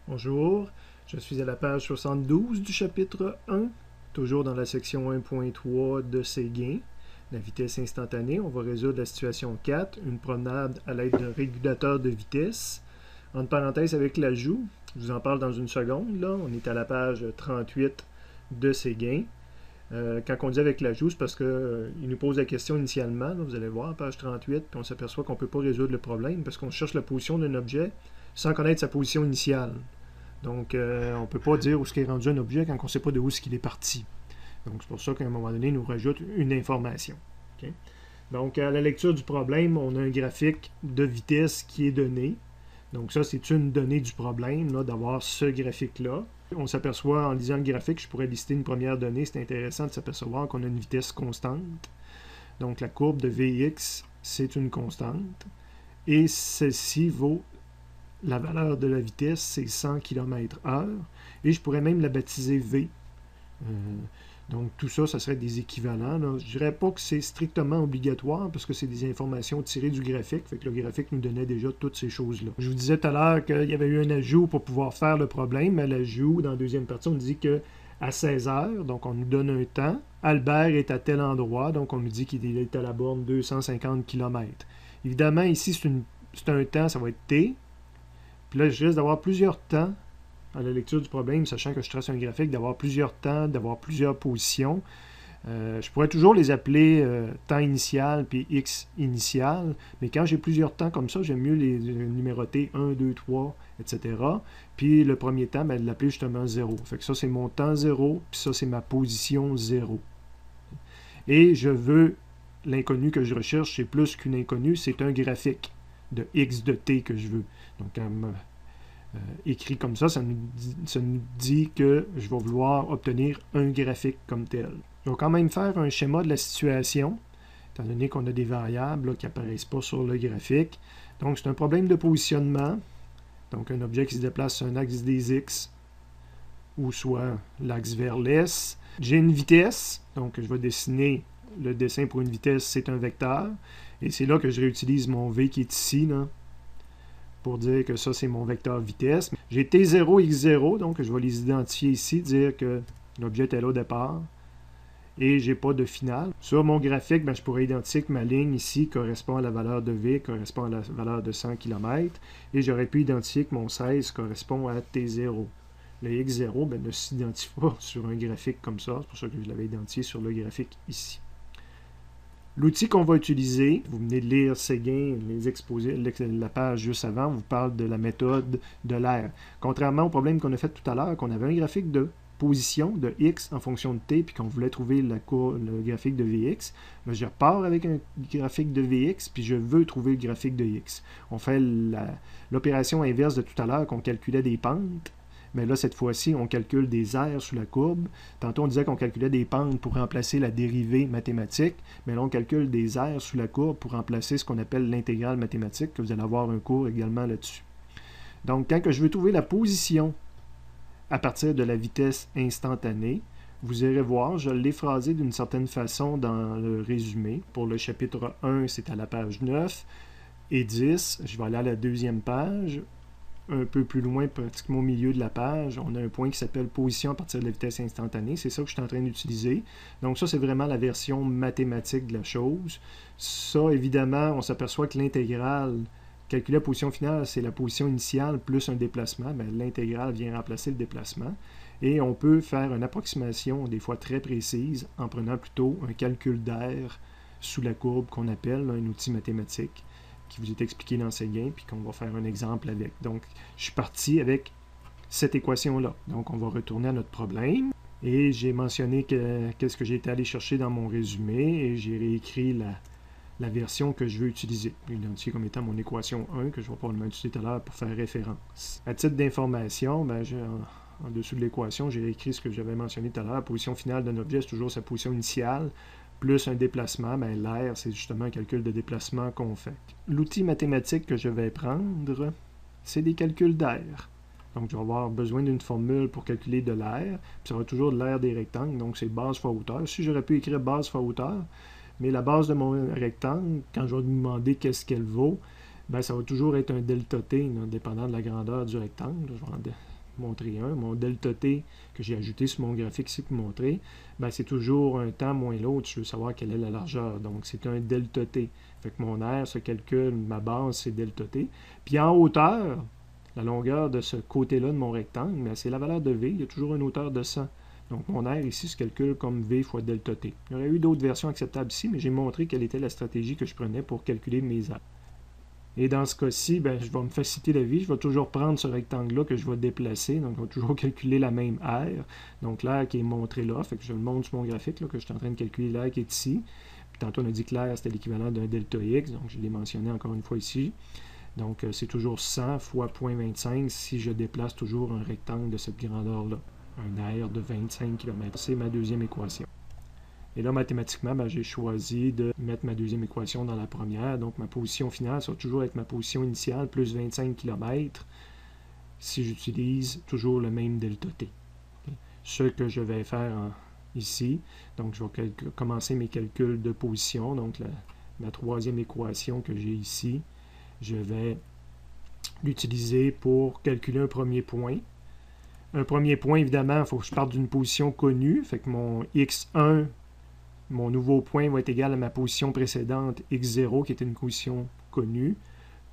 Bonjour, je suis à la page 72 du chapitre 1, toujours dans la section 1.3 de Séguin, la vitesse instantanée. On va résoudre la situation 4, une promenade à l'aide d'un régulateur de vitesse. Entre parenthèses avec l'ajout, je vous en parle dans une seconde, là. On est à la page 38 de Séguin. Quand on dit avec l'ajout, c'est parce qu'il nous pose la question initialement, là, vous allez voir, page 38, puis on s'aperçoit qu'on ne peut pas résoudre le problème parce qu'on cherche la position d'un objet sans connaître sa position initiale. Donc, on ne peut pas dire où est-ce qu'il est rendu un objet quand on ne sait pas de où est-ce qu'il est parti. Donc, c'est pour ça qu'à un moment donné, il nous rajoute une information. Okay? Donc, à la lecture du problème, on a un graphique de vitesse qui est donné. Donc, ça, c'est une donnée du problème, là, d'avoir ce graphique-là. On s'aperçoit, en lisant le graphique, je pourrais lister une première donnée. C'est intéressant de s'apercevoir qu'on a une vitesse constante. Donc, la courbe de Vx, c'est une constante. Et celle-ci vaut la valeur de la vitesse, c'est 100 km/h. Et je pourrais même la baptiser V. Donc, tout ça, ça serait des équivalents. Là. Je ne dirais pas que c'est strictement obligatoire parce que c'est des informations tirées du graphique. Fait que le graphique nous donnait déjà toutes ces choses-là. Je vous disais tout à l'heure qu'il y avait eu un ajout pour pouvoir faire le problème. Mais l'ajout, dans la deuxième partie, on dit que à 16 heures, donc on nous donne un temps. Albert est à tel endroit, donc on nous dit qu'il est à la borne 250 km. Évidemment, ici, c'est un temps, ça va être T. Puis là, je risque d'avoir plusieurs temps à la lecture du problème, sachant que je trace un graphique, d'avoir plusieurs temps, d'avoir plusieurs positions. Je pourrais toujours les appeler temps initial puis X initial, mais quand j'ai plusieurs temps comme ça, j'aime mieux les numéroter 1, 2, 3, etc. Puis le premier temps, ben, l'appeler justement 0. Fait que ça, c'est mon temps 0, puis ça, c'est ma position 0. Et je veux l'inconnu que je recherche, c'est plus qu'une inconnue, c'est un graphique de X de T que je veux. Donc, écrit comme ça nous dit que je vais vouloir obtenir un graphique comme tel. Je vais quand même faire un schéma de la situation, étant donné qu'on a des variables là, qui n'apparaissent pas sur le graphique. Donc, c'est un problème de positionnement. Donc, un objet qui se déplace sur un axe des X, ou soit l'axe vers l'Est. J'ai une vitesse, donc je vais dessiner le dessin pour une vitesse, c'est un vecteur. Et c'est là que je réutilise mon V qui est ici, là, pour dire que ça, c'est mon vecteur vitesse. J'ai T0, X0, donc je vais les identifier ici, dire que l'objet est là au départ. Et j'ai pas de finale. Sur mon graphique, ben, je pourrais identifier que ma ligne ici correspond à la valeur de V, correspond à la valeur de 100 km. Et j'aurais pu identifier que mon 16 correspond à T0. Le X0 ben, ne s'identifie pas sur un graphique comme ça. C'est pour ça que je l'avais identifié sur le graphique ici. L'outil qu'on va utiliser, vous venez de lire Séguin, les exposés, la page juste avant, on vous parle de la méthode de l'air. Contrairement au problème qu'on a fait tout à l'heure, qu'on avait un graphique de position de X en fonction de T, puis qu'on voulait trouver le graphique de Vx, ben je repars avec un graphique de Vx, puis je veux trouver le graphique de X. On fait l'opération inverse de tout à l'heure, qu'on calculait des pentes. Mais là, cette fois-ci, on calcule des aires sous la courbe. Tantôt, on disait qu'on calculait des pentes pour remplacer la dérivée mathématique. Mais là, on calcule des aires sous la courbe pour remplacer ce qu'on appelle l'intégrale mathématique, que vous allez avoir un cours également là-dessus. Donc, quand je veux trouver la position à partir de la vitesse instantanée, vous irez voir, je l'ai phrasé d'une certaine façon dans le résumé. Pour le chapitre 1, c'est à la page 9 et 10. Je vais aller à la deuxième page. Un peu plus loin, pratiquement au milieu de la page, on a un point qui s'appelle position à partir de la vitesse instantanée. C'est ça que je suis en train d'utiliser. Donc ça, c'est vraiment la version mathématique de la chose. Ça, évidemment, on s'aperçoit que l'intégrale, calculer la position finale, c'est la position initiale plus un déplacement. L'intégrale vient remplacer le déplacement. Et on peut faire une approximation, des fois très précise, en prenant plutôt un calcul d'air sous la courbe qu'on appelle un outil mathématique, qui vous est expliqué dans Séguin, puis qu'on va faire un exemple avec. Donc, je suis parti avec cette équation-là. Donc, on va retourner à notre problème. Et j'ai mentionné qu'est-ce que j'ai été allé chercher dans mon résumé, et j'ai réécrit la version que je veux utiliser. Identifié comme étant mon équation 1, que je vais probablement utiliser tout à l'heure pour faire référence. À titre d'information, ben, en dessous de l'équation, j'ai écrit ce que j'avais mentionné tout à l'heure. La position finale d'un objet, c'est toujours sa position initiale, plus un déplacement. Ben, l'air, c'est justement un calcul de déplacement qu'on fait. L'outil mathématique que je vais prendre, c'est des calculs d'air. Donc, je vais avoir besoin d'une formule pour calculer de l'air. Puis ça va toujours de l'air des rectangles, donc c'est base fois hauteur. Ici, j'aurais pu écrire base fois hauteur, mais la base de mon rectangle, quand je vais me demander qu'est-ce qu'elle vaut, ben, ça va toujours être un delta t, là, dépendant de la grandeur du rectangle. Je vais montrer un. Mon delta t que j'ai ajouté sur mon graphique ici pour montrer, ben c'est toujours un temps moins l'autre. Je veux savoir quelle est la largeur. Donc, c'est un delta t. Fait que mon R se calcule, ma base, c'est delta t. Puis en hauteur, la longueur de ce côté-là de mon rectangle, ben, c'est la valeur de V. Il y a toujours une hauteur de 100. Donc, mon R ici se calcule comme V fois delta t. Il y aurait eu d'autres versions acceptables ici, mais j'ai montré quelle était la stratégie que je prenais pour calculer mes R. Et dans ce cas-ci, ben, je vais me faciliter la vie. Je vais toujours prendre ce rectangle-là que je vais déplacer. Donc, je vais toujours calculer la même R. Donc, l'air qui est montré là. Fait que je le montre sur mon graphique, là, que je suis en train de calculer l'air qui est ici. Puis, tantôt, on a dit que l'air, c'était l'équivalent d'un delta X. Donc, je l'ai mentionné encore une fois ici. Donc, c'est toujours 100 fois 0.25 si je déplace toujours un rectangle de cette grandeur-là. Un air de 25 km. C'est ma deuxième équation. Et là, mathématiquement, ben, j'ai choisi de mettre ma deuxième équation dans la première. Donc, ma position finale, ça va toujours être ma position initiale plus 25 km si j'utilise toujours le même delta t. Okay. Ce que je vais faire ici, donc je vais commencer mes calculs de position. Donc, ma troisième équation que j'ai ici, je vais l'utiliser pour calculer un premier point. Un premier point, évidemment, il faut que je parte d'une position connue. Fait que mon x1, mon nouveau point va être égal à ma position précédente, x0, qui était une position connue,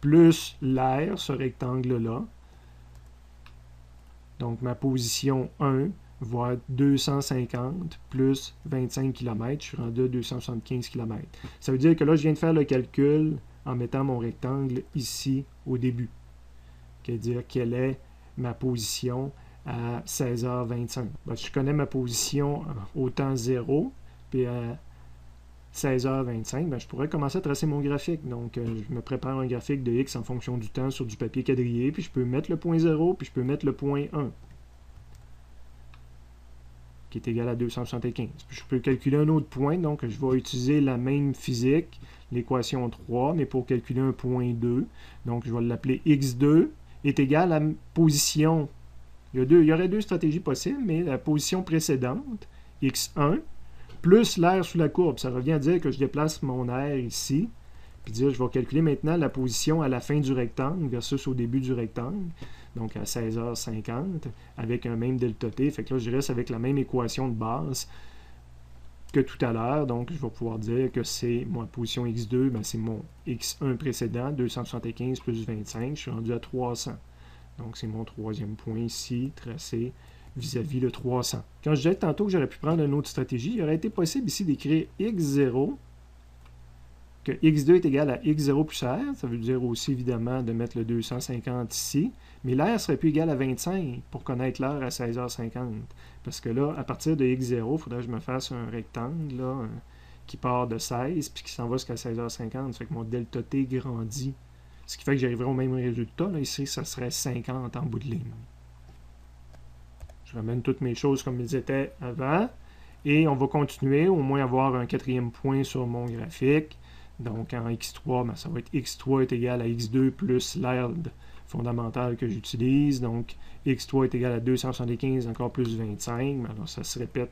plus l'air, ce rectangle-là. Donc, ma position 1 va être 250 plus 25 km. Je suis rendu à 275 km. Ça veut dire que là, je viens de faire le calcul en mettant mon rectangle ici au début. C'est-à-dire quelle est ma position à 16h25. Ben, je connais ma position au temps 0, puis à 16h25, ben, je pourrais commencer à tracer mon graphique. Donc, je me prépare un graphique de X en fonction du temps sur du papier quadrillé, puis je peux mettre le point 0, puis je peux mettre le point 1, qui est égal à 275. Puis je peux calculer un autre point, donc je vais utiliser la même physique, l'équation 3, mais pour calculer un point 2. Donc, je vais l'appeler x2 est égal à position. Il y aurait deux stratégies possibles, mais la position précédente, x1, plus l'air sous la courbe. Ça revient à dire que je déplace mon air ici, puis dire je vais calculer maintenant la position à la fin du rectangle versus au début du rectangle, donc à 16h50, avec un même delta t. Fait que là, je reste avec la même équation de base que tout à l'heure. Donc, je vais pouvoir dire que c'est ma position x2, ben c'est mon x1 précédent, 275 plus 25, je suis rendu à 300. Donc, c'est mon troisième point ici, tracé vis-à-vis le 300. Quand je disais tantôt que j'aurais pu prendre une autre stratégie, il aurait été possible ici d'écrire x0, que x2 est égal à x0 plus r. Ça veut dire aussi, évidemment, de mettre le 250 ici. Mais l'air serait plus égal à 25 pour connaître l'heure à 16h50. Parce que là, à partir de x0, il faudrait que je me fasse un rectangle là, qui part de 16 puis qui s'en va jusqu'à 16h50. Ça fait que mon delta t grandit. Ce qui fait que j'arriverai au même résultat. Là, ici, ça serait 50 en bout de ligne. Je ramène toutes mes choses comme elles étaient avant. Et on va continuer, au moins avoir un quatrième point sur mon graphique. Donc, en x3, ben, ça va être x3 est égal à x2 plus l'air fondamental que j'utilise. Donc, x3 est égal à 275, encore plus 25. Ben, alors, ça se répète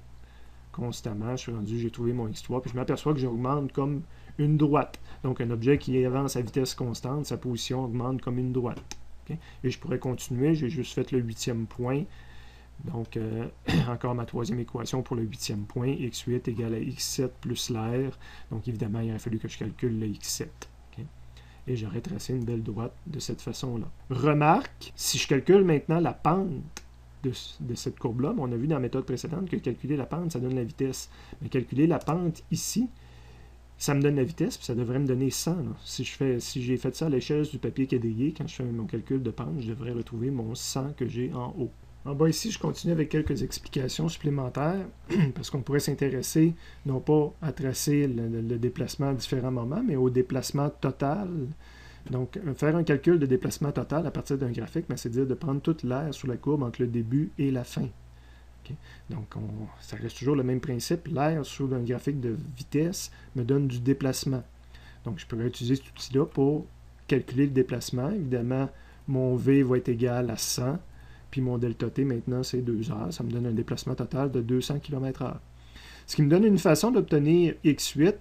constamment. Je suis rendu, j'ai trouvé mon x3. Puis, je m'aperçois que j'augmente comme une droite. Donc, un objet qui avance à vitesse constante, sa position augmente comme une droite. Okay? Et je pourrais continuer. J'ai juste fait le huitième point. Donc, encore ma troisième équation pour le huitième point, x8 égale à x7 plus l'air. Donc, évidemment, il aurait fallu que je calcule le x7. Okay? Et j'aurais tracé une belle droite de cette façon-là. Remarque, si je calcule maintenant la pente de cette courbe-là, on a vu dans la méthode précédente que calculer la pente, ça donne la vitesse. Mais calculer la pente ici, ça me donne la vitesse, puis ça devrait me donner 100. Là. Si j'ai fait ça à l'échelle du papier quadrillé, quand je fais mon calcul de pente, je devrais retrouver mon 100 que j'ai en haut. En bas ici, je continue avec quelques explications supplémentaires, parce qu'on pourrait s'intéresser non pas à tracer le déplacement à différents moments, mais au déplacement total. Donc, faire un calcul de déplacement total à partir d'un graphique, c'est dire de prendre toute l'air sous la courbe entre le début et la fin. Okay? Donc, ça reste toujours le même principe. L'air sous un graphique de vitesse me donne du déplacement. Donc, je pourrais utiliser cet outil-là pour calculer le déplacement. Évidemment, mon V va être égal à 100. Puis mon delta t, maintenant, c'est 2 heures. Ça me donne un déplacement total de 200 km/h. Ce qui me donne une façon d'obtenir x8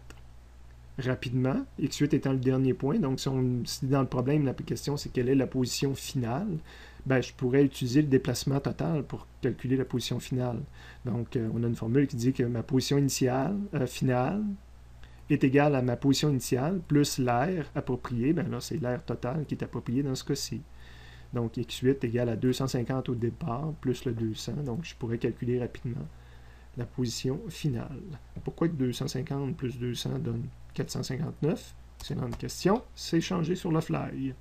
rapidement, x8 étant le dernier point. Donc, si dans le problème, la question, c'est quelle est la position finale, ben, je pourrais utiliser le déplacement total pour calculer la position finale. Donc, on a une formule qui dit que ma position initiale, finale, est égale à ma position initiale plus l'air approprié. Ben là, c'est l'air total qui est approprié dans ce cas-ci. Donc, x8 est égal à 250 au départ, plus le 200. Donc, je pourrais calculer rapidement la position finale. Pourquoi 250 plus 200 donne 459? Excellente question. C'est changé sur le fly.